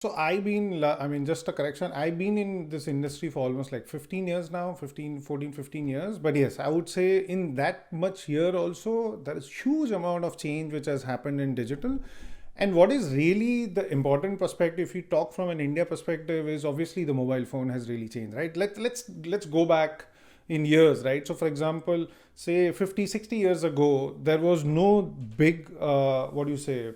So just a correction. I've been in this industry for almost like 15 years now, 15 years. But yes, I would say in that much year also, there is huge amount of change which has happened in digital. And what is really the important perspective, if you talk from an India perspective, is obviously the mobile phone has really changed, right? Let's go back in years, right? So for example, say 50, 60 years ago, there was no big, what do you say,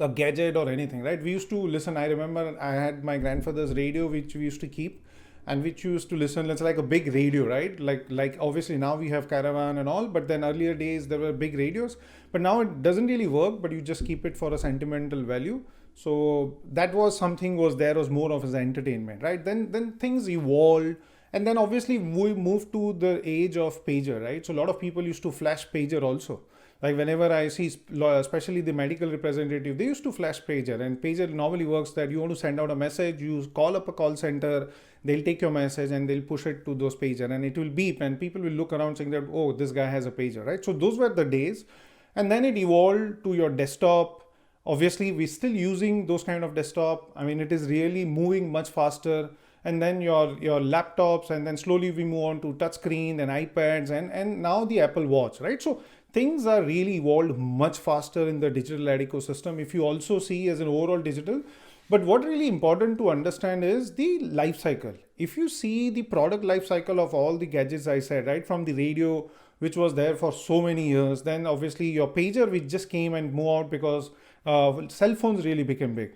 a gadget or anything, right? We used to listen. I remember I had my grandfather's radio, which we used to keep, and which used to listen. It's like a big radio, right? Like obviously now we have caravan and all, but then earlier days there were big radios. But now it doesn't really work. But you just keep it for a sentimental value. So that was something was more of as entertainment, right? Then things evolved. And then obviously we moved to the age of pager, right? So a lot of people used to flash pager also. Like whenever I see, especially the medical representative, they used to flash pager, and pager normally works that you want to send out a message, you call up a call center, they'll take your message and they'll push it to those pager, and it will beep, and people will look around saying that, oh, this guy has a pager, right? So those were the days. And then it evolved to your desktop. Obviously we're still using those kind of desktop. I mean, it is really moving much faster. And then your laptops, and then slowly we move on to touchscreen and iPads, and now the Apple Watch, right? So things are really evolved much faster in the digital ad ecosystem, if you also see as an overall digital. But what really important to understand is the life cycle. If you see the product life cycle of all the gadgets I said, right, from the radio, which was there for so many years, then obviously your pager, which just came and moved out because cell phones really became big.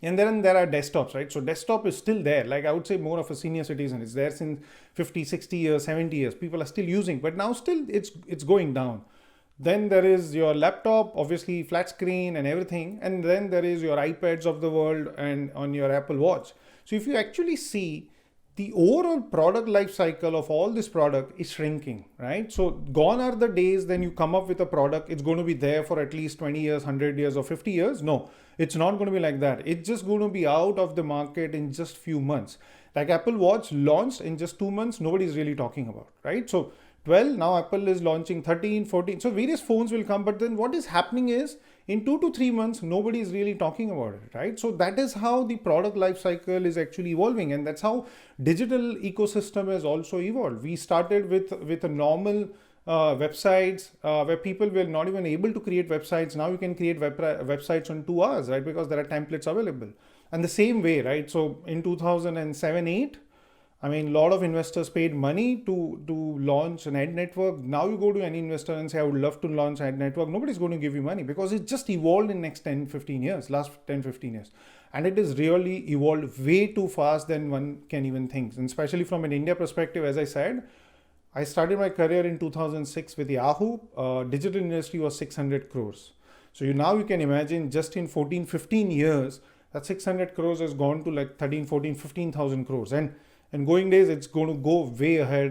And then there are desktops, right? So desktop is still there. Like I would say more of a senior citizen. It's there since 50, 60 years, 70 years. People are still using, but now still it's going down. Then there is your laptop, obviously flat screen and everything. And then there is your iPads of the world and on your Apple Watch. So if you actually see, the overall product life cycle of all this product is shrinking, right? So gone are the days then you come up with a product, it's going to be there for at least 20 years, 100 years or 50 years. No, it's not going to be like that. It's just going to be out of the market in just few months. Like Apple Watch launched in just 2 months, nobody's really talking about, right? So 12, now Apple is launching 13, 14. So various phones will come, but then what is happening is in 2 to 3 months, nobody is really talking about it, right? So that is how the product life cycle is actually evolving, and that's how digital ecosystem has also evolved. We started with a normal websites where people were not even able to create websites. Now you can create websites in 2 hours, right? Because there are templates available. And the same way, right? So in 2007, 8, I mean, a lot of investors paid money to launch an ad network. Now you go to any investor and say, I would love to launch ad network. Nobody's going to give you money because it just evolved in next 10, 15 years, last 10, 15 years. And it is really evolved way too fast than one can even think. And especially from an India perspective, as I said, I started my career in 2006 with Yahoo. Digital industry was 600 crores. So now you can imagine just in 14, 15 years, that 600 crores has gone to like 13, 14, 15,000 crores. And going days, it's going to go way ahead